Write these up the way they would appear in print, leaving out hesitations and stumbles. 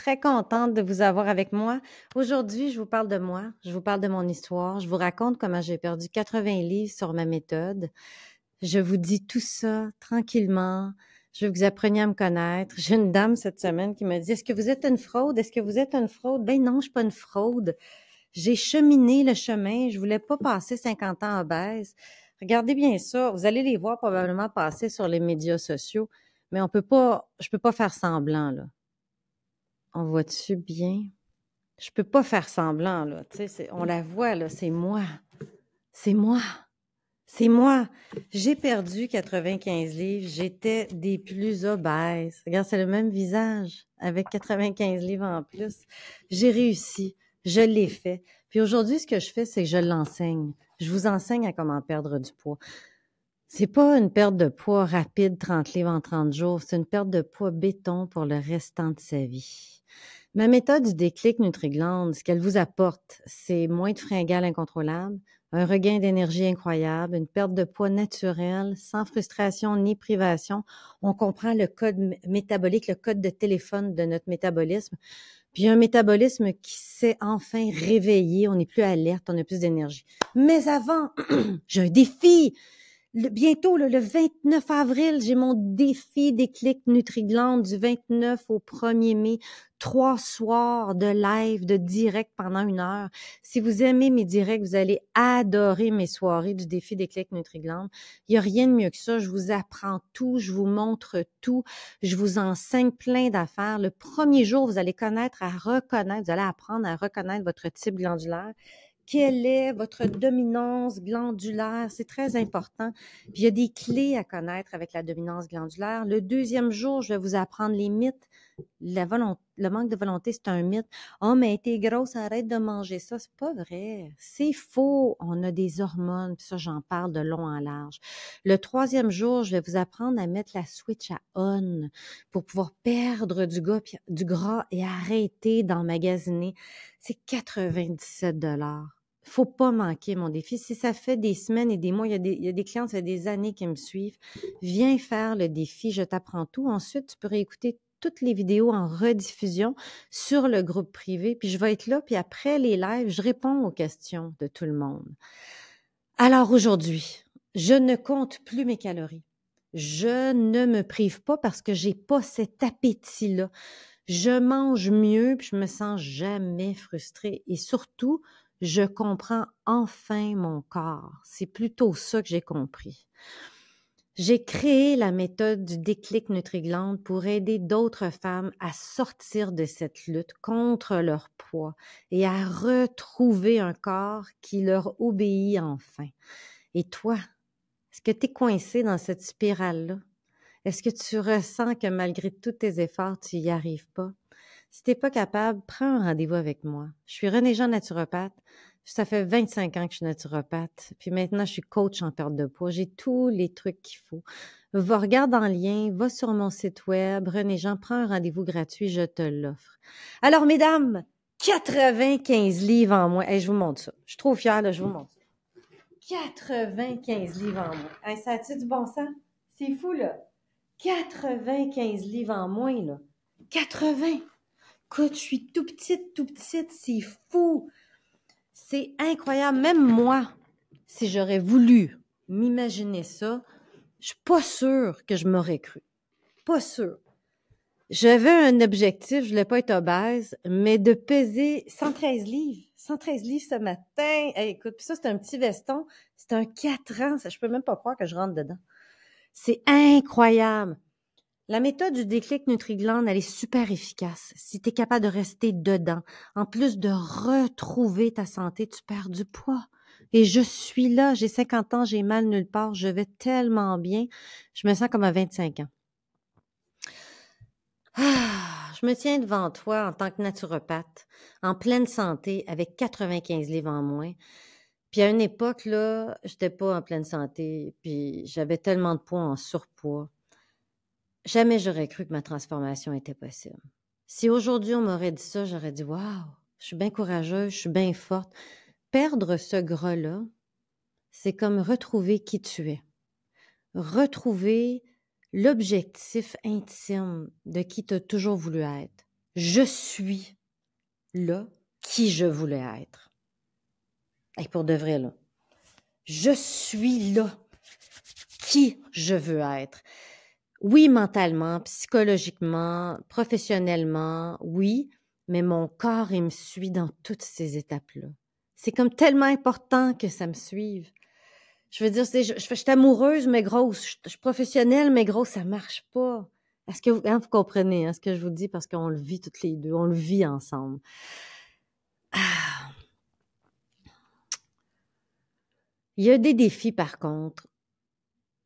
très contente de vous avoir avec moi. Aujourd'hui, je vous parle de moi, je vous parle de mon histoire, je vous raconte comment j'ai perdu 80 livres sur ma méthode. Je vous dis tout ça tranquillement. Je veux que vous appreniez à me connaître. J'ai une dame cette semaine qui me dit, est-ce que vous êtes une fraude? Est-ce que vous êtes une fraude? Ben non, je suis pas une fraude. J'ai cheminé le chemin. Je voulais pas passer 50 ans obèse. Regardez bien ça. Vous allez les voir probablement passer sur les médias sociaux, mais je peux pas faire semblant, là. On voit-tu bien? Je peux pas faire semblant, là. Tu sais, on la voit, là. C'est moi. C'est moi. C'est moi. J'ai perdu 95 livres. J'étais des plus obèses. Regarde, c'est le même visage avec 95 livres en plus. J'ai réussi. Je l'ai fait. Puis aujourd'hui, ce que je fais, c'est que je l'enseigne. Je vous enseigne à comment perdre du poids. C'est pas une perte de poids rapide, 30 livres en 30 jours. C'est une perte de poids béton pour le restant de sa vie. Ma méthode du déclic Nutri-Glande, ce qu'elle vous apporte, c'est moins de fringales incontrôlables, un regain d'énergie incroyable, une perte de poids naturelle, sans frustration ni privation. On comprend le code métabolique, le code de téléphone de notre métabolisme, puis un métabolisme qui s'est enfin réveillé. On n'est plus alerte, on a plus d'énergie. Mais avant, j'ai un défi! Bientôt, le 29 avril, j'ai mon défi déclic Nutri-Glande du 29 au 1er mai. 3 soirs de live, de direct pendant 1 heure. Si vous aimez mes directs, vous allez adorer mes soirées du défi déclic Nutri-Glande. Il n'y a rien de mieux que ça. Je vous apprends tout, je vous montre tout, je vous enseigne plein d'affaires. Le premier jour, vous allez vous allez apprendre à reconnaître votre type glandulaire. Quelle est votre dominance glandulaire? C'est très important. Puis il y a des clés à connaître avec la dominance glandulaire. Le deuxième jour, je vais vous apprendre les mythes. Le manque de volonté, c'est un mythe. Oh, mais t'es grosse, arrête de manger ça. C'est pas vrai. C'est faux. On a des hormones. Puis ça, j'en parle de long en large. Le troisième jour, je vais vous apprendre à mettre la switch à on pour pouvoir perdre du gras et arrêter d'emmagasiner. C'est 97 $. Faut pas manquer mon défi. Si ça fait des semaines et des mois, il y a des clients, ça fait des années qui me suivent. Viens faire le défi, je t'apprends tout. Ensuite, tu peux réécouter toutes les vidéos en rediffusion sur le groupe privé. Puis je vais être là, puis après les lives, je réponds aux questions de tout le monde. Alors aujourd'hui, je ne compte plus mes calories. Je ne me prive pas parce que j'ai pas cet appétit-là. Je mange mieux, puis je me sens jamais frustrée. Et surtout, je comprends enfin mon corps. C'est plutôt ça que j'ai compris. J'ai créé la méthode du déclic Nutri-Glande pour aider d'autres femmes à sortir de cette lutte contre leur poids et à retrouver un corps qui leur obéit enfin. Et toi, est-ce que tu es coincé dans cette spirale-là? Est-ce que tu ressens que malgré tous tes efforts, tu n'y arrives pas? Si tu n'es pas capable, prends un rendez-vous avec moi. Je suis Renée Jean naturopathe. Ça fait 25 ans que je suis naturopathe. Puis maintenant, je suis coach en perte de poids. J'ai tous les trucs qu'il faut. Regarde en lien, va sur mon site web. Renée Jean, prends un rendez-vous gratuit, je te l'offre. Alors, mesdames, 95 livres en moins. Hey, je vous montre ça. Je suis trop fière, là, je vous montre ça. 95 livres en moins. Hey, ça a-tu du bon sens? C'est fou, là. 95 livres en moins, là. 80! Écoute, je suis tout petite, c'est fou! C'est incroyable. Même moi, si j'aurais voulu m'imaginer ça, je suis pas sûre que je m'aurais cru. Pas sûre. J'avais un objectif, je voulais pas être obèse, mais de peser 113 livres. 113 livres ce matin. Hey, écoute, puis ça, c'est un petit veston. C'est un 4 ans. Ça, je peux même pas croire que je rentre dedans. C'est incroyable. La méthode du déclic Nutri-Glande, elle est super efficace. Si tu es capable de rester dedans, en plus de retrouver ta santé, tu perds du poids. Et je suis là, j'ai 50 ans, j'ai mal nulle part, je vais tellement bien. Je me sens comme à 25 ans. Je me tiens devant toi en tant que naturopathe, en pleine santé, avec 95 livres en moins. Puis à une époque, là, j'étais pas en pleine santé, puis j'avais tellement de poids en surpoids. Jamais j'aurais cru que ma transformation était possible. Si aujourd'hui on m'aurait dit ça, j'aurais dit « Wow, je suis bien courageuse, je suis bien forte. » Perdre ce gras-là, c'est comme retrouver qui tu es. Retrouver l'objectif intime de qui tu as toujours voulu être. Je suis là qui je voulais être. Et pour de vrai, là. Je suis là qui je veux être. Oui, mentalement, psychologiquement, professionnellement, oui, mais mon corps, il me suit dans toutes ces étapes-là. C'est comme tellement important que ça me suive. Je veux dire, je suis amoureuse, mais grosse. Je suis professionnelle, mais grosse, ça marche pas. Est-ce que vous comprenez ce que je vous dis? Parce qu'on le vit toutes les deux. On le vit ensemble. Ah. Il y a des défis, par contre.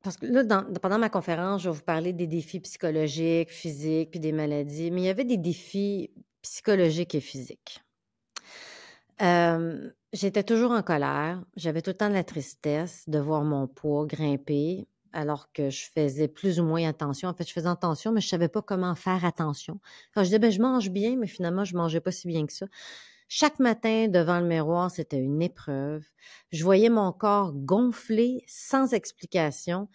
Parce que là, pendant ma conférence, je vais vous parler des défis psychologiques, physiques, puis des maladies, mais il y avait des défis psychologiques et physiques. J'étais toujours en colère. J'avais tout le temps de la tristesse de voir mon poids grimper alors que je faisais plus ou moins attention. En fait, je faisais attention, mais je ne savais pas comment faire attention. Quand je disais, ben, je mange bien, mais finalement, je ne mangeais pas si bien que ça. Chaque matin, devant le miroir, c'était une épreuve. Je voyais mon corps gonfler sans explication,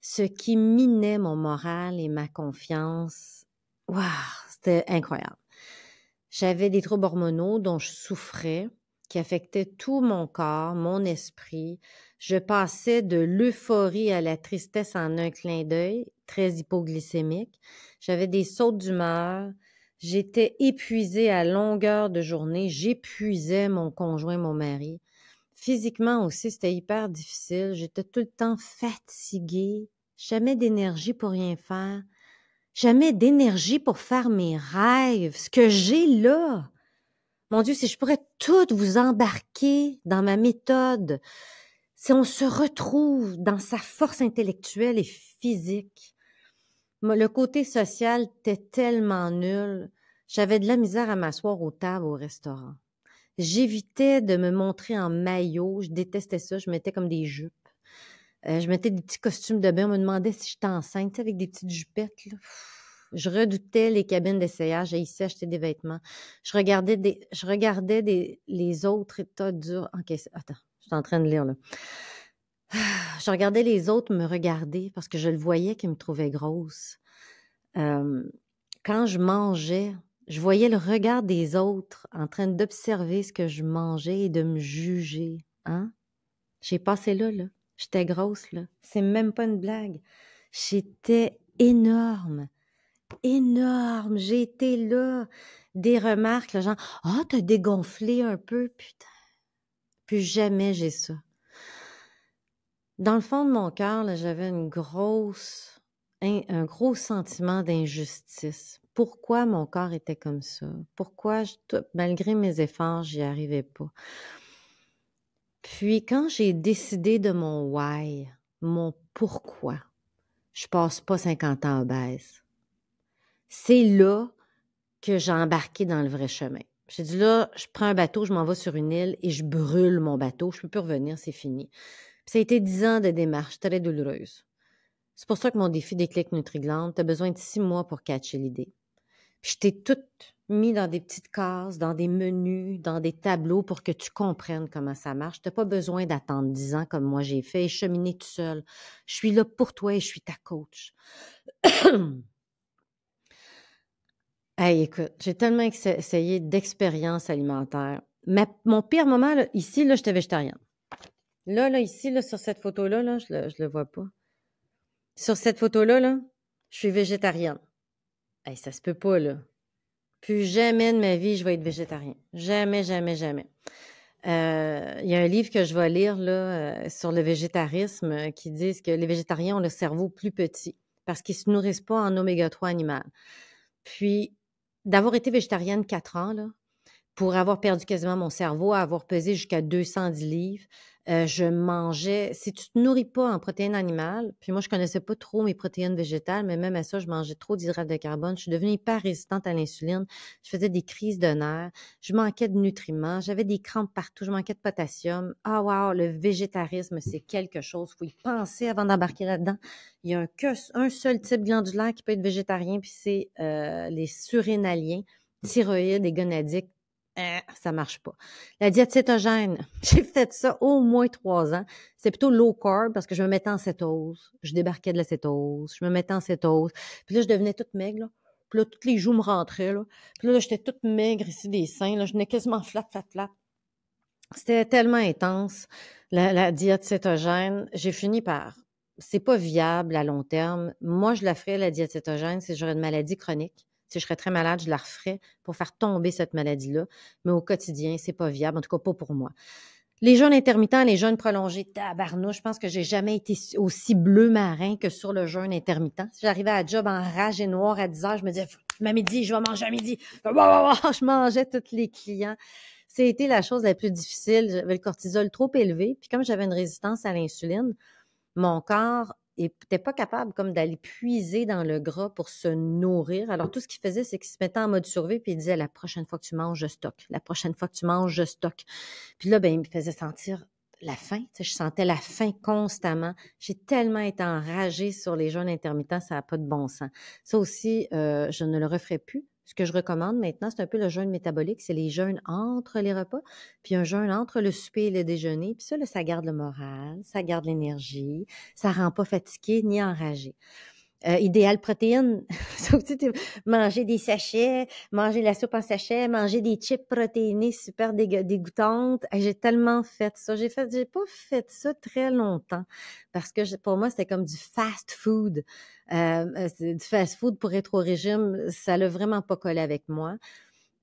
ce qui minait mon moral et ma confiance. Waouh, c'était incroyable. J'avais des troubles hormonaux dont je souffrais, qui affectaient tout mon corps, mon esprit. Je passais de l'euphorie à la tristesse en un clin d'œil, très hypoglycémique. J'avais des sautes d'humeur. J'étais épuisée à longueur de journée. J'épuisais mon conjoint, mon mari. Physiquement aussi, c'était hyper difficile. J'étais tout le temps fatiguée. Jamais d'énergie pour rien faire. Jamais d'énergie pour faire mes rêves. Ce que j'ai là. Mon Dieu, si je pourrais tout vous embarquer dans ma méthode, si on se retrouve dans sa force intellectuelle et physique. Le côté social était tellement nul. J'avais de la misère à m'asseoir aux tables au restaurant. J'évitais de me montrer en maillot. Je détestais ça. Je mettais comme des jupes. Je mettais des petits costumes de bain. On me demandait si j'étais enceinte, avec des petites jupettes, là. Je redoutais les cabines d'essayage. J'haïssais acheter des vêtements. Je regardais les autres états durs. OK, attends, je suis en train de lire, là. Je regardais les autres me regarder parce que je le voyais qu'ils me trouvaient grosse. Quand je mangeais, je voyais le regard des autres en train d'observer ce que je mangeais et de me juger. Hein? J'ai passé là. J'étais grosse, là. C'est même pas une blague. J'étais énorme. Énorme. J'ai été là. Des remarques, là, genre, « Ah, t'as dégonflé un peu, putain. » Plus jamais j'ai ça. Dans le fond de mon cœur, là, j'avais un gros sentiment d'injustice. Pourquoi mon corps était comme ça? Pourquoi, malgré mes efforts, j'y arrivais pas? Puis, quand j'ai décidé de mon why, mon pourquoi, je passe pas 50 ans obèse. C'est là que j'ai embarqué dans le vrai chemin. J'ai dit là, je prends un bateau, je m'en vais sur une île et je brûle mon bateau. Je peux plus revenir, c'est fini. Puis ça a été 10 ans de démarche très douloureuse. C'est pour ça que mon défi Déclic Nutri-Glande, tu as besoin de 6 mois pour catcher l'idée. Puis je t'ai tout mis dans des petites cases, dans des menus, dans des tableaux pour que tu comprennes comment ça marche. Tu n'as pas besoin d'attendre 10 ans comme moi j'ai fait et cheminer tout seul. Je suis là pour toi et je suis ta coach. Hey, écoute, j'ai tellement essayé d'expériences alimentaires. Mon pire moment, là, ici, là, j'étais végétarienne. Là, ici, là, sur cette photo-là, là, je le vois pas. Sur cette photo-là, là, je suis végétarienne. Hey, ça se peut pas, là. Plus jamais de ma vie, je vais être végétarien. Jamais, jamais, jamais. Il y a un livre que je vais lire là, sur le végétarisme qui dit que les végétariens ont le cerveau plus petit parce qu'ils ne se nourrissent pas en oméga 3 animal. Puis, d'avoir été végétarienne 4 ans, là, pour avoir perdu quasiment mon cerveau, avoir pesé jusqu'à 210 livres, je mangeais... Si tu ne te nourris pas en protéines animales, puis moi, je ne connaissais pas trop mes protéines végétales, mais même à ça, je mangeais trop d'hydrates de carbone. Je suis devenue hyper résistante à l'insuline. Je faisais des crises de nerfs. Je manquais de nutriments. J'avais des crampes partout. Je manquais de potassium. Ah, wow, le végétarisme, c'est quelque chose. Il faut y penser avant d'embarquer là-dedans. Il y a un seul type glandulaire qui peut être végétarien, puis c'est les surrénaliens, thyroïdes et gonadiques. Ça marche pas. La diète cétogène, j'ai fait ça au moins 3 ans. C'est plutôt low carb parce que je me mettais en cétose. Je débarquais de la cétose. Je me mettais en cétose. Puis là, je devenais toute maigre, là. Puis là, toutes les joues me rentraient, là. Puis là, j'étais toute maigre ici des seins, là. Je venais quasiment flat. C'était tellement intense, la diète cétogène. J'ai fini par c'est pas viable à long terme. Moi, je la ferais, la diète cétogène, si j'aurais une maladie chronique. Si je serais très malade, je la referais pour faire tomber cette maladie-là. Mais au quotidien, c'est pas viable, en tout cas pas pour moi. Les jeûnes intermittents, les jeûnes prolongés, tabarnouche, je pense que j'ai jamais été aussi bleu marin que sur le jeûne intermittent. Si j'arrivais à la job en rage et noir à 10 heures, je me disais, à midi, je vais manger à midi. Je mangeais tous les clients. C'était la chose la plus difficile. J'avais le cortisol trop élevé. Puis comme j'avais une résistance à l'insuline, mon corps n'était pas capable comme d'aller puiser dans le gras pour se nourrir. Alors, tout ce qu'il faisait, c'est qu'il se mettait en mode survie puis il disait, la prochaine fois que tu manges, je stocke. La prochaine fois que tu manges, je stocke. Puis là, ben, il me faisait sentir la faim. Tu sais, je sentais la faim constamment. J'ai tellement été enragée sur les jeûnes intermittents, ça n'a pas de bon sens. Ça aussi, je ne le referai plus. Ce que je recommande maintenant, c'est un peu le jeûne métabolique, c'est les jeûnes entre les repas, puis un jeûne entre le souper et le déjeuner. Puis ça, là, ça garde le moral, ça garde l'énergie, ça rend pas fatigué ni enragé. Idéal protéines, ça aussi, manger des sachets, manger la soupe en sachet, manger des chips protéinés super dégoûtantes. J'ai tellement fait ça. J'ai pas fait ça très longtemps parce que pour moi, c'était comme du fast food. Du fast food pour être au régime, ça l'a vraiment pas collé avec moi.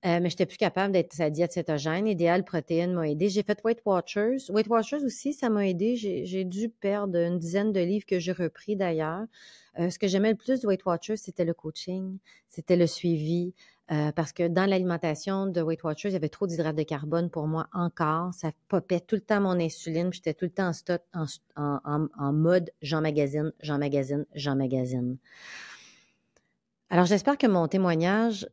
Mais j'étais plus capable d'être sa diète cétogène. Idéal protéines m'a aidé. J'ai fait Weight Watchers. Weight Watchers aussi, ça m'a aidé. J'ai dû perdre une dizaine de livres que j'ai repris d'ailleurs. Ce que j'aimais le plus de Weight Watchers, c'était le coaching, c'était le suivi. Parce que dans l'alimentation de Weight Watchers, il y avait trop d'hydrates de carbone pour moi encore. Ça popait tout le temps mon insuline. J'étais tout le temps en stock, en mode j'emmagasine. Alors, j'espère que mon témoignage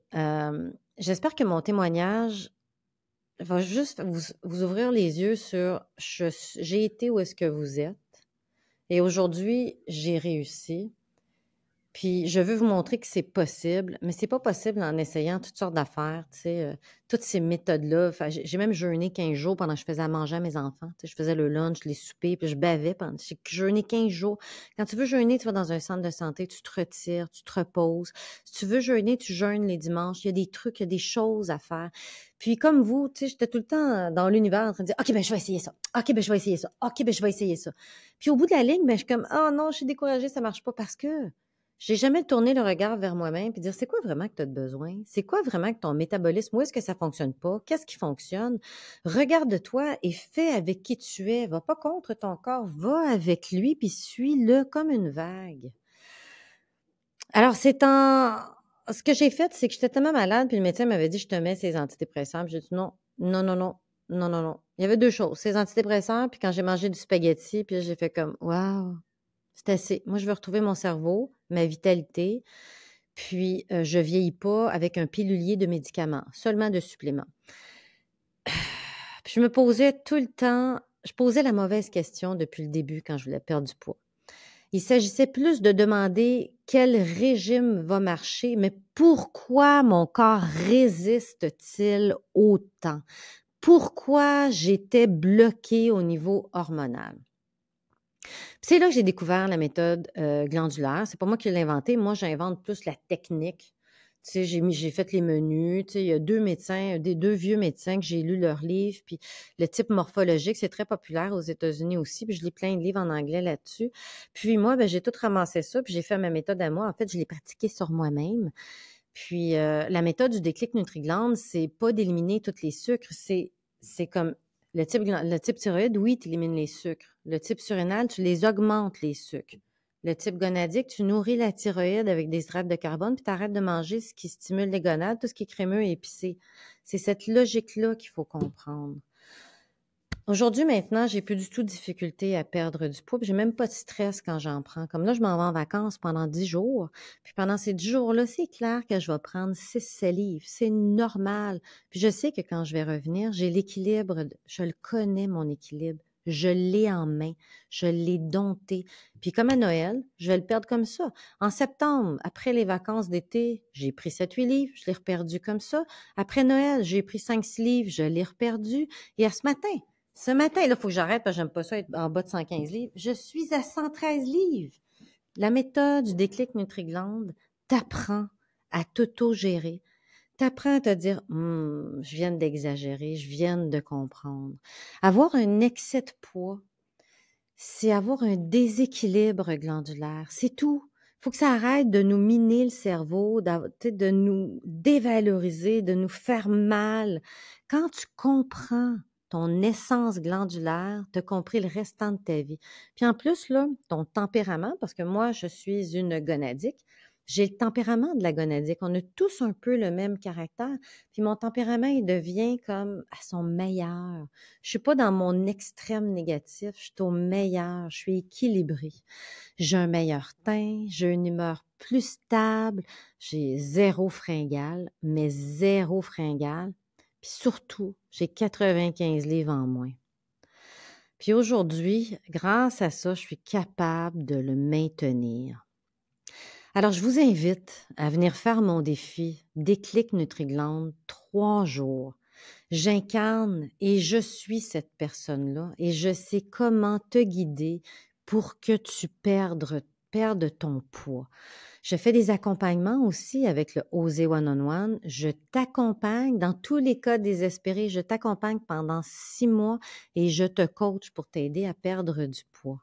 va juste vous ouvrir les yeux sur j'ai été où est-ce que vous êtes et aujourd'hui, j'ai réussi. Puis je veux vous montrer que c'est possible, mais c'est pas possible en essayant toutes sortes d'affaires, tu sais, toutes ces méthodes-là. Enfin, j'ai même jeûné 15 jours pendant que je faisais à manger à mes enfants. Tu sais, je faisais le lunch, les soupers, puis je bavais pendant. J'ai jeûné 15 jours. Quand tu veux jeûner, tu vas dans un centre de santé, tu te retires, tu te reposes. Si tu veux jeûner, tu jeûnes les dimanches. Il y a des trucs, il y a des choses à faire. Puis comme vous, tu sais, j'étais tout le temps dans l'univers en train de dire, OK, ben je vais essayer ça. OK, ben je vais essayer ça. OK, ben je vais essayer ça. Puis au bout de la ligne, ben je suis comme, oh non, je suis découragée, ça marche pas parce que j'ai jamais tourné le regard vers moi-même puis dire c'est quoi vraiment que tu as besoin? C'est quoi vraiment que ton métabolisme? Où est-ce que ça fonctionne pas? Qu'est-ce qui fonctionne? Regarde-toi et fais avec qui tu es. Va pas contre ton corps, va avec lui puis suis-le comme une vague. Alors, ce que j'ai fait, c'est que j'étais tellement malade puis le médecin m'avait dit je te mets ces antidépresseurs. Puis j'ai dit non, non, non, non, non, non, non. Il y avait deux choses, ces antidépresseurs puis quand j'ai mangé du spaghetti puis j'ai fait comme waouh. C'est assez. Moi, je veux retrouver mon cerveau, ma vitalité, puis je vieillis pas avec un pilulier de médicaments, seulement de suppléments. Puis je me posais tout le temps, je posais la mauvaise question depuis le début quand je voulais perdre du poids. Il s'agissait plus de demander quel régime va marcher, mais pourquoi mon corps résiste-t-il autant? Pourquoi j'étais bloquée au niveau hormonal? C'est là que j'ai découvert la méthode glandulaire. C'est pas moi qui l'ai inventée. Moi, j'invente plus la technique. Tu sais, j'ai fait les menus. Tu sais, il y a deux vieux médecins que j'ai lu leurs livres. Puis le type morphologique, c'est très populaire aux États-Unis aussi. Puis je lis plein de livres en anglais là-dessus. Puis moi, ben, j'ai tout ramassé ça. Puis j'ai fait ma méthode à moi. En fait, je l'ai pratiquée sur moi-même. Puis la méthode du déclic NutriGland, c'est pas d'éliminer tous les sucres. C'est comme le type thyroïde, oui, tu élimines les sucres. Le type surrénal, tu les augmentes, les sucres. Le type gonadique, tu nourris la thyroïde avec des hydrates de carbone, puis tu arrêtes de manger ce qui stimule les gonades, tout ce qui est crémeux et épicé. C'est cette logique-là qu'il faut comprendre. Aujourd'hui, maintenant, j'ai plus du tout de difficulté à perdre du poids, puis j'ai même pas de stress quand j'en prends. Comme là, je m'en vais en vacances pendant 10 jours, puis pendant ces 10 jours-là, c'est clair que je vais prendre 6-7 livres. C'est normal. Puis je sais que quand je vais revenir, j'ai l'équilibre, je le connais, mon équilibre. Je l'ai en main, je l'ai dompté. Puis comme à Noël, je vais le perdre comme ça. En septembre, après les vacances d'été, j'ai pris 7-8 livres, je l'ai reperdu comme ça. Après Noël, j'ai pris 5-6 livres, je l'ai reperdu. Et ce matin, là, il faut que j'arrête parce que j'aime pas ça être en bas de 115 livres. Je suis à 113 livres. La méthode du déclic NutriGland t'apprend à t'auto-gérer. Tu apprends à te dire: je viens d'exagérer, je viens de comprendre». Avoir un excès de poids, c'est avoir un déséquilibre glandulaire, c'est tout. Il faut que ça arrête de nous miner le cerveau, tu sais, de nous dévaloriser, de nous faire mal. Quand tu comprends ton essence glandulaire, tu as compris le restant de ta vie. Puis en plus, là, ton tempérament, parce que moi, je suis une gonadique, j'ai le tempérament de la gonadique. On a tous un peu le même caractère. Puis mon tempérament, il devient comme à son meilleur. Je suis pas dans mon extrême négatif, je suis au meilleur, je suis équilibrée. J'ai un meilleur teint, j'ai une humeur plus stable, j'ai zéro fringale, mais zéro fringale. Puis surtout, j'ai 95 livres en moins. Puis aujourd'hui, grâce à ça, je suis capable de le maintenir. Alors, je vous invite à venir faire mon défi Déclic Nutriglande 3 jours. J'incarne et je suis cette personne-là et je sais comment te guider pour que tu perdes ton poids. Je fais des accompagnements aussi avec le Oser One-on-One. Je t'accompagne dans tous les cas désespérés. Je t'accompagne pendant 6 mois et je te coach pour t'aider à perdre du poids.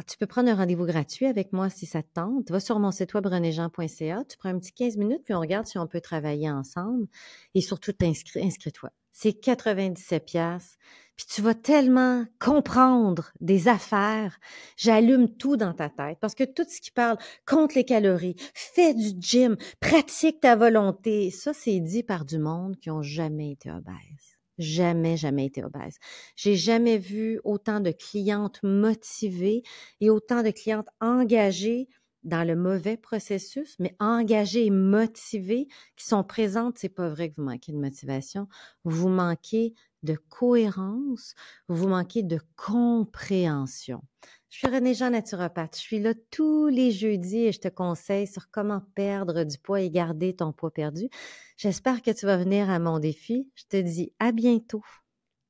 Tu peux prendre un rendez-vous gratuit avec moi si ça te tente. Va sur mon site web renéjean.ca, tu prends un petit 15 minutes, puis on regarde si on peut travailler ensemble. Et surtout, inscris-toi. C'est 97 piastres. Puis tu vas tellement comprendre des affaires. J'allume tout dans ta tête parce que tout ce qui parle compte les calories, fais du gym, pratique ta volonté, ça, c'est dit par du monde qui n'ont jamais été obèses. Jamais, jamais été obèse. J'ai jamais vu autant de clientes motivées et autant de clientes engagées dans le mauvais processus, mais engagées et motivées qui sont présentes. C'est pas vrai que vous manquez de motivation. Vous manquez de cohérence. Vous manquez de compréhension. Je suis Renée Jean, naturopathe. Je suis là tous les jeudis et je te conseille sur comment perdre du poids et garder ton poids perdu. J'espère que tu vas venir à mon défi. Je te dis à bientôt.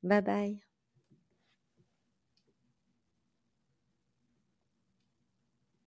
Bye bye.